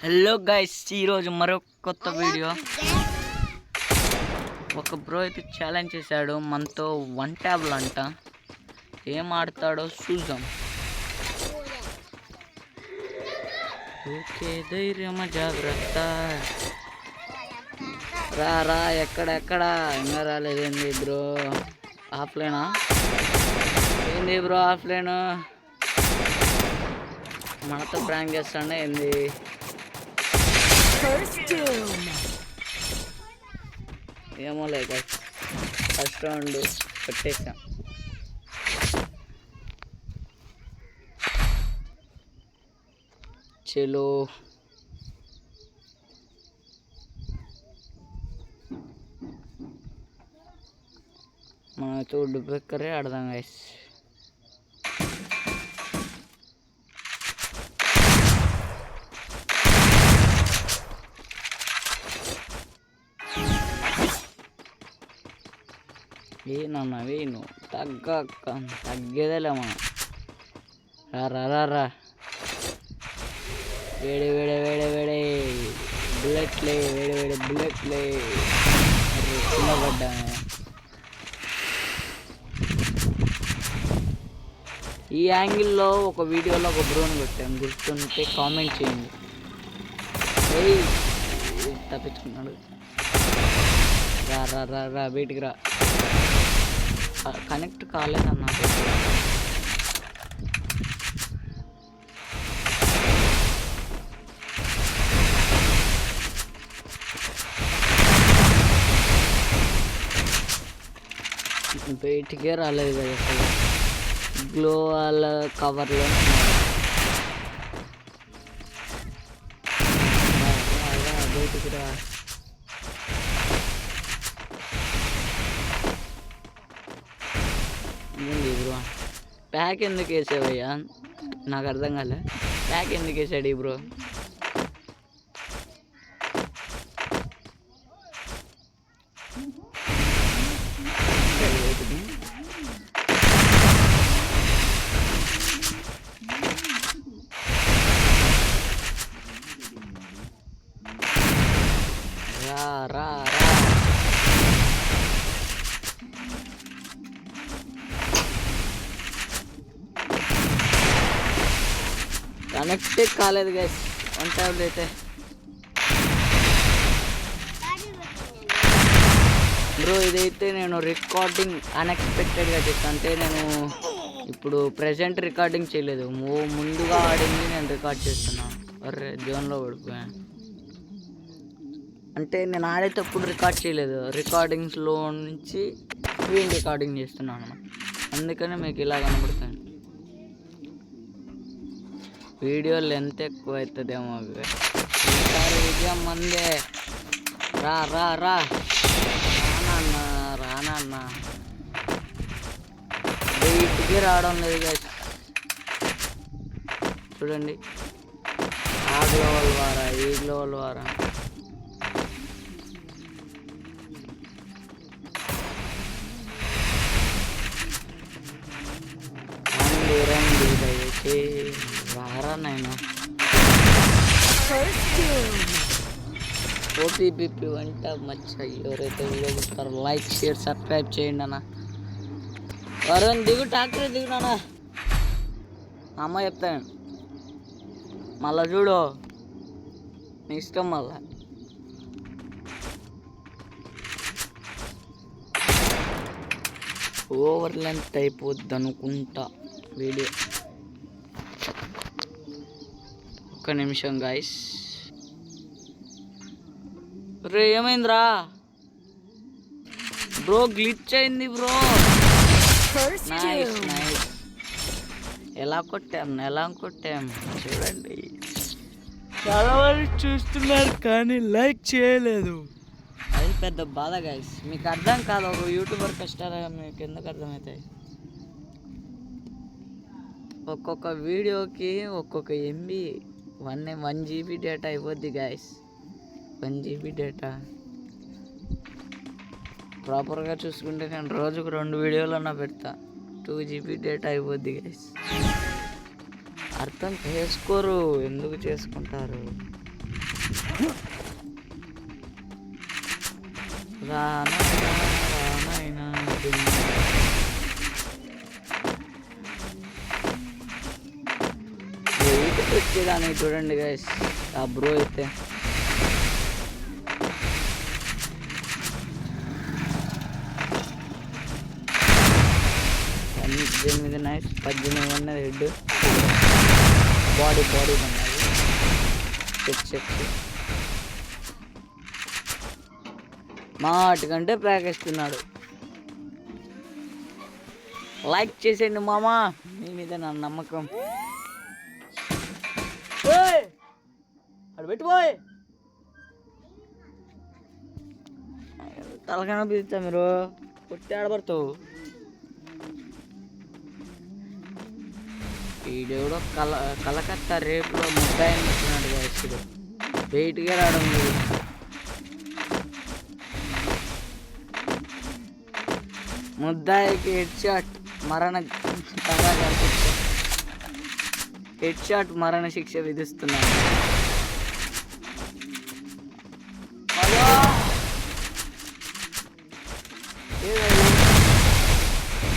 Hello guys, ఈరోజు మరో కొత్త వీడియో. ఒక బ్రో అయితే ఛాలెంజ్ చేశాడు మనతో 1 ట్యాబ్లు అంట. ఏం ఆడతాడో చూద్దాం. ఓకే, ధైర్యం జాగ్రత్త. రా ఎక్కడ ఇంకా రాలేదేంది బ్రో? ఆఫ్లైనా ఏంది బ్రో? ఆఫ్లైన్ మనతో ప్రాంక్ చేస్తాడే ఏంది? ఏమో లేక ఫస్ట్ రౌండ్ పెట్టేసాం. చలో మనతో డుబ్బెక్కరే ఆడదాం గైస్. ఏనన్నా వేను తగ్గేదేలే మనం. రా వేడే బుల్లెట్లే, వేడే బుల్లెట్లే. కింద పడ్డా. ఈ యాంగిల్లో ఒక వీడియోలో ఒక బ్రోని పెట్టాను, గుర్తుంటే కామెంట్ చేయండి. తప్పించుకున్నాడు. రా బయటికి రా. కనెక్ట్ కాలేదన్నా. బయటికే రాలేదు కదా అసలు. గ్లో వాళ్ళ కవర్లో బయటికి రా. బ్రో ప్యాక్ ఎందుకు వేసావయ్యా? నాకు అర్థం కాలే. ప్యాక్ ఎందుకు వేసాడు ఈ బ్రో? రా కనెక్టే కాలేదు గైస్ 1 ట్యాబ్లు అయితే. బ్రో ఇదైతే నేను రికార్డింగ్ అన్ఎక్స్పెక్టెడ్గా చేస్తాను. అంటే నేను ఇప్పుడు ప్రెజెంట్ రికార్డింగ్ చేయలేదు, ముందుగా ఆడింది నేను రికార్డ్ చేస్తున్నాను. అరే జోన్లో పడిపోయాను. అంటే నేను ఆడేటప్పుడు రికార్డ్ చేయలేదు, రికార్డింగ్స్లో నుంచి స్క్రీన్ రికార్డింగ్ చేస్తున్నాను. అందుకని మీకు ఇలా కనబడుతుంది. వీడియో లెంత్ ఎక్కువ అవుతుందేమో. ఈసారి విజయం మందే. రానన్నా బయటికి రావడం లేదు గైస్. చూడండి, ఆ గ్లోవల్ వారా, ఈ గ్లోవల్ వారా. రండి దయచే రారా నాయన. ఓపీబీపీ వంట మచ్చ. ఎవరైతే వీడియో చూస్తారో లైక్, షేర్, సబ్స్క్రైబ్ చేయండి అన్న. వరుణ్ దిగు, ట్రాక్టర్ దిగునా. అమ్మ చెప్తాను మళ్ళా చూడు, నీ ఇష్టం. మళ్ళా ఓవర్ లెంత్ అయిపోద్ది అనుకుంటా వీడియో. ఒక్క నిమిషం గాయస్. రే ఏమైందిరా బ్రో? గ్లిచ్ అయింది బ్రో. నైస్. ఎలా కొట్టాం చూడండి. చాలా మంది చూస్తున్నారు కానీ లైక్ చేయలేదు. అది పెద్ద బాధ గాయస్. మీకు అర్థం కాదు, ఒక యూట్యూబర్ కష్టాలు మీకు ఎందుకు అర్థమవుతాయి? ఒక్కొక్క వీడియోకి ఒక్కొక్క ఎంబీ 1 GB డేటా అయిపోద్ది గాయస్. 1 GB డేటా ప్రాపర్గా చూసుకుంటే నేను రోజుకు 2 వీడియోలన్నా పెడతా. 2 GB డేటా అయిపోద్ది గైస్. అర్థం చేసుకోరు, ఎందుకు చేసుకుంటారు? వచ్చేదాన్ని చూడండి గైస్ ఆ బ్రో అయితే దీని మీద నైస్ 18 ఉన్నది హెడ్ బాడీ ఉన్నది చెక్ మాటికంటే ప్యాకేస్తున్నాడు. లైక్ చేసేయండి మామా, మీ మీద నా నమ్మకం. అడు పెట్టిపోయి తలకైనా పిలుస్తా మీరు కొట్టి ఆడబడతావు. వీడెవడో కలకత్తా రేపులో ముద్దాయి అంటున్నాడు ఇప్పుడు వెయిట్గా రావడం లేదు. ముద్దాయికి హెడ్ షాట్ మరణ శిక్ష విధిస్తున్నాడు.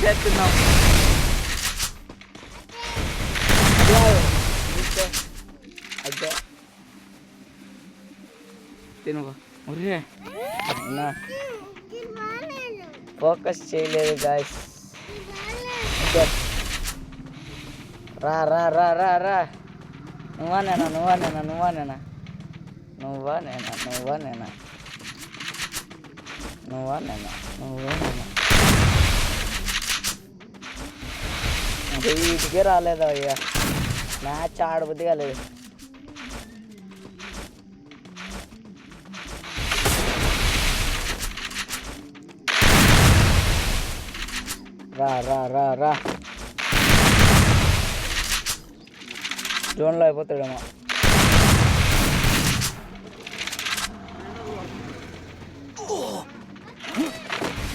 చేస్తున్నాం ఫోకస్ చేయలేదు గాయస్. రా రా రా రా రా నువ్వా వీటికే రాలేదు అయ్యా, మ్యాచ్ ఆడబుద్ది కాలేదు. రా రా రా రా జోన్లో అయిపోతాడేమో.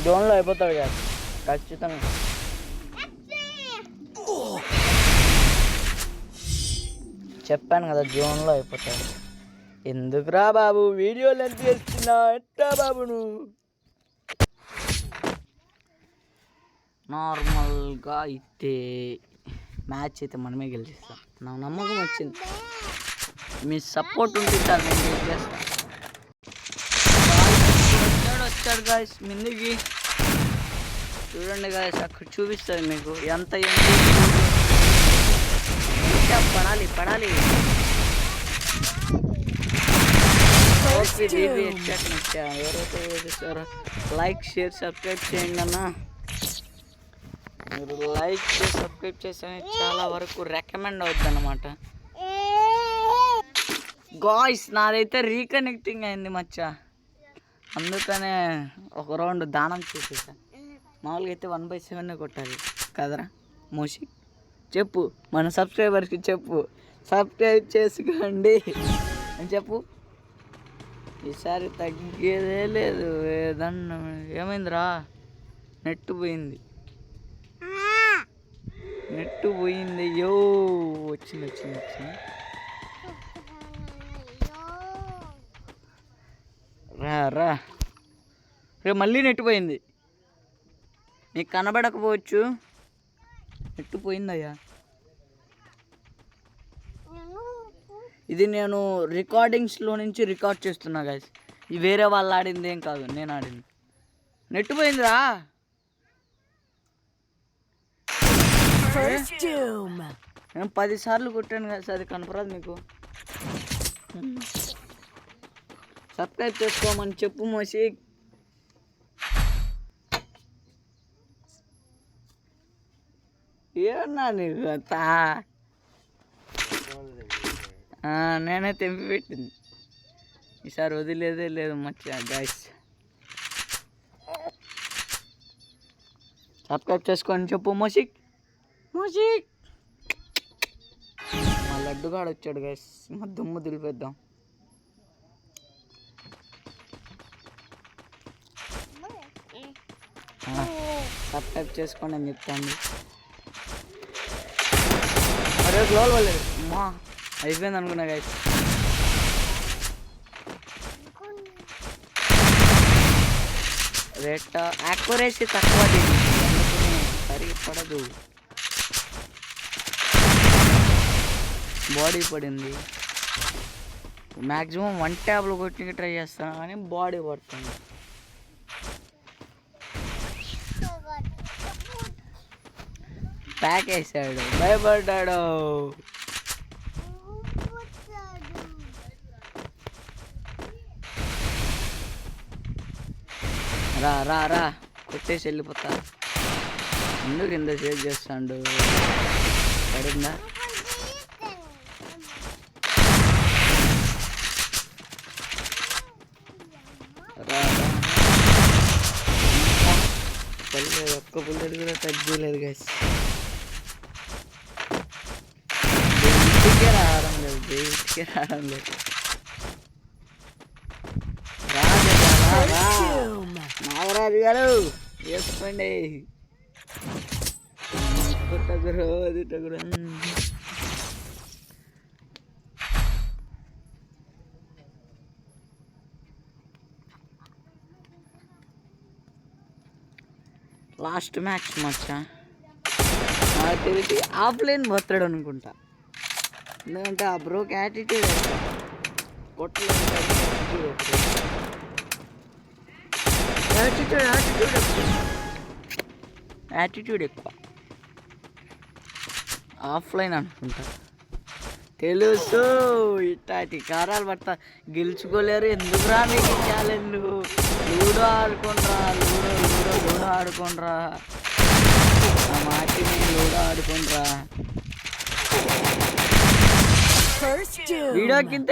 జోన్లో అయిపోతాడు కదా ఖచ్చితంగా. చెప్పాను కదా జోన్లో అయిపోతాడు. ఎందుకురా బాబు వీడియోలు ఎంత చేస్తున్నా ఎట్టా బాబు నువ్వు. నార్మల్గా అయితే మ్యాచ్ అయితే మనమే గెలిచిస్తాం, నా నమ్మకం వచ్చింది. మీ సపోర్ట్ ఉంటే సార్ నేను గెలిచేస్తాను. వచ్చాడు గాయస్ ముందుకి చూడండి గాయస్, అక్కడ చూపిస్తుంది మీకు ఎంత పడాలి. ఎవరైతే చూసారో లైక్ షేర్ సబ్స్క్రైబ్ చేయండి అన్న. మీరు లైక్ చేసి సబ్స్క్రైబ్ చేస్తే చాలా వరకు రికమెండ్ అవుద్ది అన్నమాట. గాయ్స్ నాదైతే రీకనెక్టింగ్ అయింది మచ్చా, అందుకనే ఒక రౌండ్ దానం చేసేసా. మామూలుగా అయితే 1/7 కొట్టాలి కదరా మోషి. చెప్పు మన సబ్స్క్రైబర్స్కి చెప్పు, సబ్స్క్రైబ్ చేసుకోండి అని చెప్పు. ఈసారి తగ్గేదే లేదు. ఏదన్నా ఏమైందిరా, నెట్ పోయింది అయ్యో. వచ్చింది రా రేపు మళ్ళీ నెట్ పోయింది. నీకు కనబడకపోవచ్చు, నెట్ పోయిందయ్యా. ఇది నేను రికార్డింగ్స్లో నుంచి రికార్డ్ చేస్తున్నా గాయస్, ఇది వేరే వాళ్ళు ఆడింది ఏం కాదు, నేను ఆడింది. నెట్ పోయిందిరా. నేను 10 సార్లు కొట్టాను కదా, అది కనపరాదు మీకు. సబ్స్క్రైబ్ చేసుకోమని చెప్పు మోసి. ఏమన్నా నీకు నేనే తెంపి పెట్టింది, ఈసారి వదిలేదే లేదు మచ్చా గాయస్. సబ్స్క్రైబ్ చేసుకోని చెప్పు మోసిక్. మా లడ్డుగాడు వచ్చాడు గైస్, మా దుమ్ము దులిపేద్దాం. సబ్స్క్రైబ్ చేసుకోండి అని చెప్తాను. మరో గ్లోల్ వాళ్ళేది అమ్మా అయిపోయింది అనుకున్నా గైస్. రేట్ యాక్యురసీ తక్కువ దీనికి, అందుకని సరిగ్గా పడదు. బాడీ పడింది. మ్యాక్సిమం 1 ట్యాబ్లో కొట్టి ట్రై చేస్తాను కానీ బాడీ పడుతుంది. ప్యాక్ వేసాడు, భయపడ్డాడు. రా రా రా కొట్టేసి వెళ్ళిపోతా. ఎందుకు ఇంత సేవ్ చేస్తాడు? పడిందా? రా పర్లేదు, ఒక్క బుల్లెట్ కూడా టచ్ చేయలేదు గైస్. బయటికే రావడం లేదు. నాగరాజు గారు వేసుకోండి. లాస్ట్ మ్యాచ్ మచ్చా నాకు తెలిసి ఆఫ్లైన్ పోతాడు అనుకుంటా. ఎందుకంటే ఆ బ్రోకి యాటిట్యూడ్ ఎక్కువ, యాటిట్యూడ్ ఎక్కువ. ఆఫ్లైన్ అనుకుంటా, తెలుసు. ఇట్లాంటి కారాలు పడతా గెలుచుకోలేరు. ఎందుకురా మీకు ఛాలెంజ్? లూడో ఆడుకోండ్రా, లూడో ఆడుకోండ్రా. ఆ మాటిని లూడో ఆడుకోండ్రా. వీడియో కింద